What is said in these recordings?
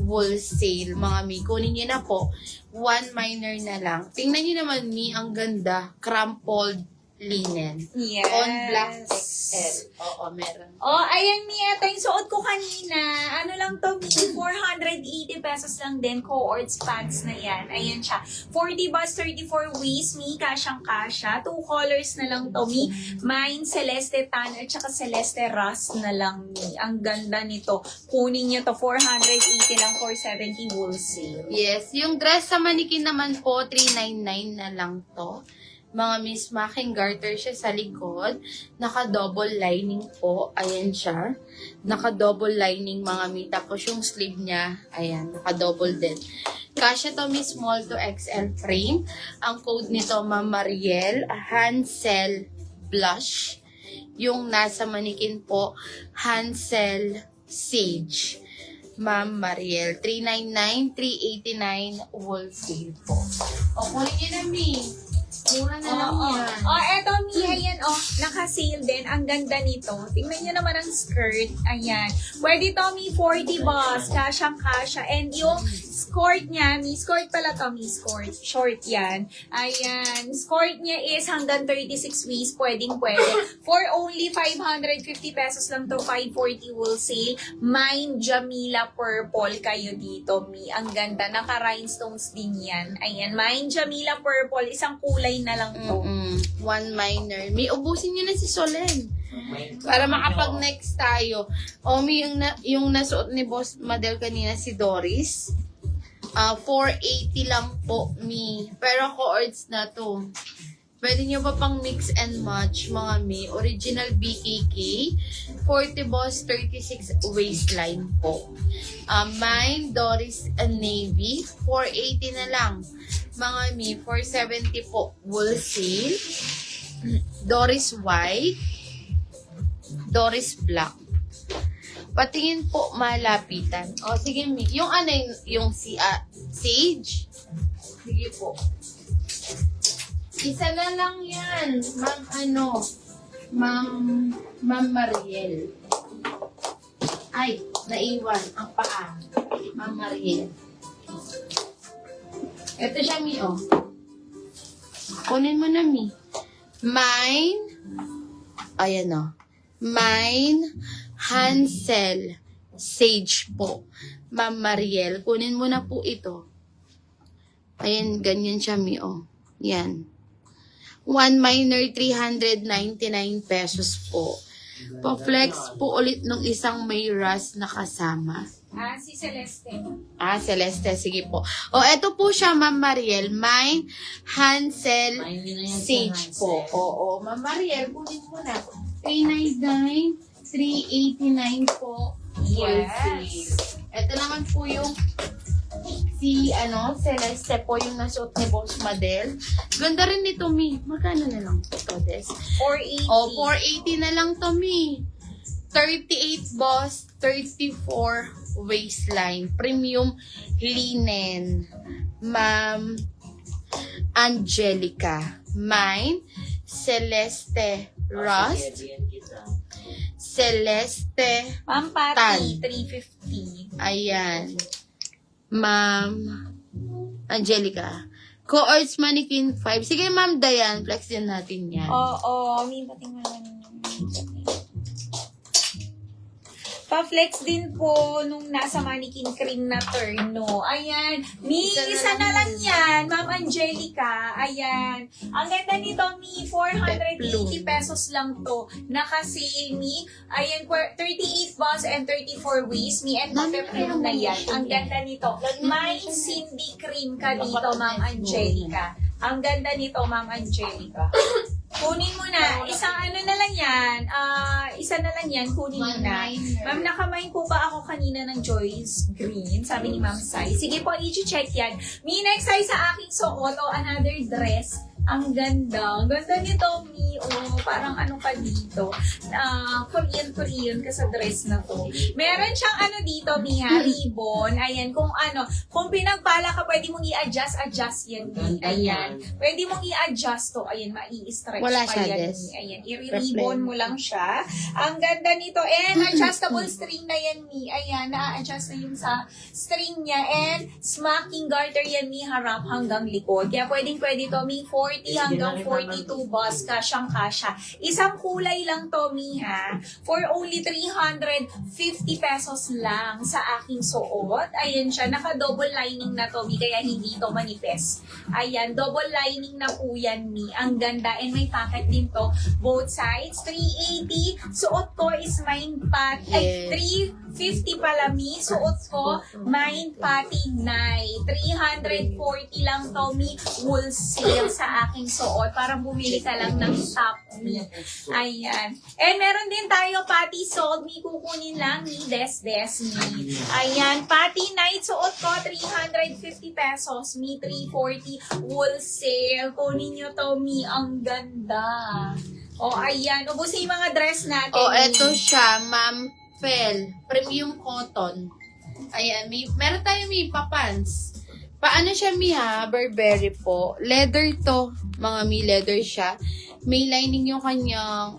wholesale, mga mi. Kunin nyo na po. 1 minor na lang. Tingnan nyo naman, mi, ang ganda. Crumpled linen. Yes. On black XL. Oo, meron. Oh, ayan Mia, ito yung suot ko kanina. Ano lang to, Mi? 480 pesos lang din. Cohorts pants na yan. Ayan siya. 40 bust, 34 waist, Mi. Kasyang-kasya. 2 colors na lang to, Mi. Mine, Celeste Tan at saka Celeste Rust na lang, Mi. Ang ganda nito. Kunin niyo to. 480 lang, 470 wholesale. Yes. Yung dress sa manikin naman po, 399 na lang to. Mga mismaking garter siya sa likod. Naka-double lining po. Ayan siya. Naka-double lining mga mi. Tapos yung sleeve niya, ayan, naka-double din. Kasya to mi small to XL frame. Ang code nito, Ma'am Mariel, Hansel Blush. Yung nasa manikin po, Hansel Sage. Ma'am Mariel, 399, 389 wholesale po. O, kunin niyo na mi. Mura na lang yan. Oh, eto Mia, yan, naka-sale din. Ang ganda nito. Tingnan nyo naman ang skirt. Ayan. Pwede to, Mi, 40 boss. Kasyang-kasya. And yung skirt niya, Mi, skirt pala to, Mi, skirt. Short yan. Ayan. Skirt niya is hanggang 36 waist. Pwedeng-pwede. For only 550 pesos lang to, 540 wholesale. Mine Jamila Purple kayo dito, Mi. Ang ganda. Naka-rhinestones din yan. Ayan. Mine Jamila Purple. Isang kulay na lang to. 1 minor. May ubusin nyo na si Solen. Para makapag-next tayo. O, may yung nasuot ni Boss Madel kanina si Doris. 480 lang po, mi. Pero coords na to. Pwede nyo pa pang mix and match, mga mi. Original BKK. 40 boss, 36 waistline po. Mine, Doris and Navy. 480 na lang. Mga mi, 470 po. Wholesale. Doris White. Doris Black. Patingin po malapitan. O, sige mi. Yung ano yung Sage. Sige po. Isa na lang yan. Ma'am Mariel. Ay, naiwan ang paa. Ma'am Mariel. Ito siya, Mi, oh. Kunin mo na, Mi. Mine. Ayan, oh. Mine, Hansel, Sage po. Ma'am Mariel. Kunin mo na po ito. Ayan, ganyan siya, Mi, oh. Yan. 1 minor, 399 pesos po. Pa-flex po ulit nung isang may rust na kasama. Si Celeste. Celeste. Sige po. O, eto po siya, Ma'am Mariel. Mine, Hansel, Sage po. Oo, Ma'am Mariel, kunin mo na. 399, 389 po. Yes. Ito naman po yung Celeste po yung nasuot ni Boss Madel. Ganda rin nito, Mi. Magkano na lang ito, Des? 480. O, 480 na lang to, Mi. 38 boss, 34 waistline. Premium linen. Ma'am Angelica. Mine, Celeste Rust. Celeste Ma'am Tan. Patty, 350. Ayan. Ma'am Angelica. Coords Mannequin 5. Sige, Ma'am Dayan. Flex din natin yan. Oo. May bating mo naman. Pa-flex din po nung nasa mannequin cream na terno. Ayan. Mi, isa na lang yan. Ma'am Angelica. Ayan. Ang ganda nito, Mi. 480 pesos lang to. Naka-sale, Mi. Ayan, 38 bust and 34 waist, Mi. And pa-print na yan. Ang ganda nito. May Cindy cream ka dito, Ma'am Angelica. Ang ganda nito, Ma'am Angelica. Kunin mo na. Isang ano na lang yan. Isa na lang yan. Kunin mo na. Ma'am, nakamain po ba ako kanina ng Joyce Green? Sabi ni Ma'am Sai. Sige po, i-check yan. Mi, next size sa aking suot o another dress. Ang ganda. Ang ganda nito, Mi. Parang ano ka dito. Korean ka sa dress na to. Meron siyang ano dito, Mi, ribbon. Ayan, kung pinagpala ka, pwede mong i-adjust yan, Mi. Ayan. Pwede mong i-adjust to. Ayan, mai-stretch Wala pa siya, yan, Des. Mi. Ayan, i-ribbon mo lang siya. Ang ganda nito. And adjustable string na yan, Mi. Ayan, na-adjust na yun sa string niya. And smacking garter yan, Mi, harap hanggang likod. Kaya pwedeng-pwede to, Mi. 40 hanggang 42 bus, kasyang-kasya. Isang kulay lang to, Mi, ha? For only 350 pesos lang sa aking suot. Ayan siya. Naka-double lining na to, Mi. Kaya hindi to manipes. Ayan, double lining na po yan, Mi. Ang ganda. And may pocket din to. Both sides. 380. Suot ko is mine pat. Ay, 350 pala, Mi. Suot ko, mine pati night. 340 lang to, Mi. Wholesale sa aking suot. Parang bumili ka lang ng top, Mi. Ayan. And meron din tayo pati sold, Mi. Kukunin lang, Mi. Des, Mi. Ayan. Pati night. Suot ko, 350 pesos, Mi. 340 wholesale. Kunin nyo to, Mi. Ang ganda. O, ayan. Ubusin yung mga dress natin. O, Mi. eto siya, Ma'am Fel. Premium cotton. Ayan, meron tayo papants. Paano siya, Mi, ha? Burberry po. Leather to. Mga Mi, leather siya. May lining yung kanyang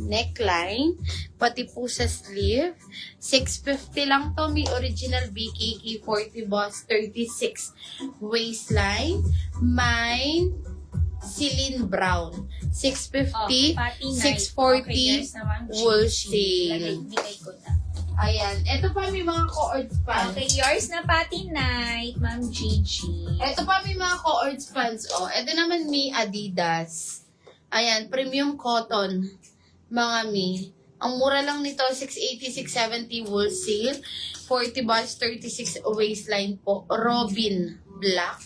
neckline. Pati po sa sleeve. 650 lang to, Mi. Original BKK 40 boss 36 waistline. Mine Celine Brown. 650, pati night. 640 Okay, yes naman. wholesale. Bigay ko na. Ayan. Ito pa may mga co-ords pants. Okay, yours na pati night, Ma'am Gigi. Ito pa may mga co-ords pants. Oh. Ito naman may Adidas. Ayan. Premium cotton. Mga mi. Ang mura lang nito, 680, 670 wholesale. 40 bucks, 36 waistline po. Robin black.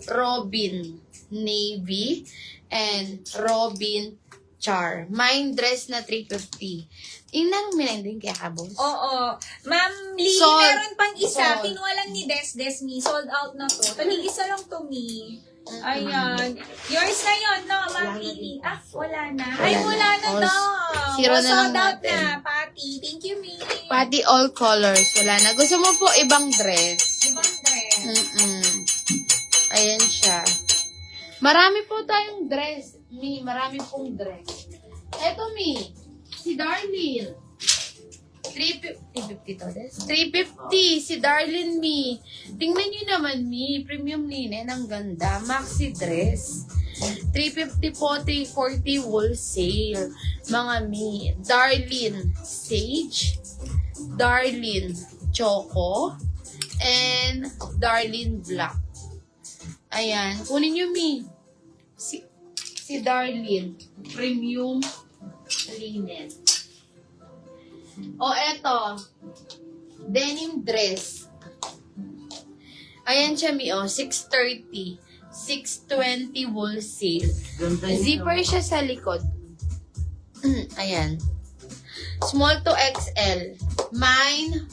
Robin navy. And Robin char. Mine dress na 350. Tingnan mo din kaya kabos. Oo. Ma'am Lee, Sold. meron pang isa. Sold. Kinuha lang ni Des, Mi. Sold out na to. Tanig isa lang to, Mi. Ayan. Yours na yun, no, Ma'am Lee? Ah, wala na. Ay, wala na All- daw. zero na lang Sold out natin. na, Pati. Thank you, Mi. Pati all colors. Wala na. Gusto mo po ibang dress? Ibang dress. Ayan siya. Marami po tayong dress. Mi, marami pong dress. Eto, Mi. Si Darlene. 350 to, Des? 350. Si Darlene, Mi. Tingnan nyo naman, Mi. Premium linen. Ang ganda. Maxi dress. 350 po, 340 wholesale. Mga Mi. Darlene Sage. Darlene Choco. And Darlene Black. Ayan. Kunin nyo, Mi. Si Darlene. Premium linen. O, eto. Denim dress. Ayan siya, Mi. O, 630. 620 wholesale. Zipper siya sa likod. Ayan. Small to XL. Mine,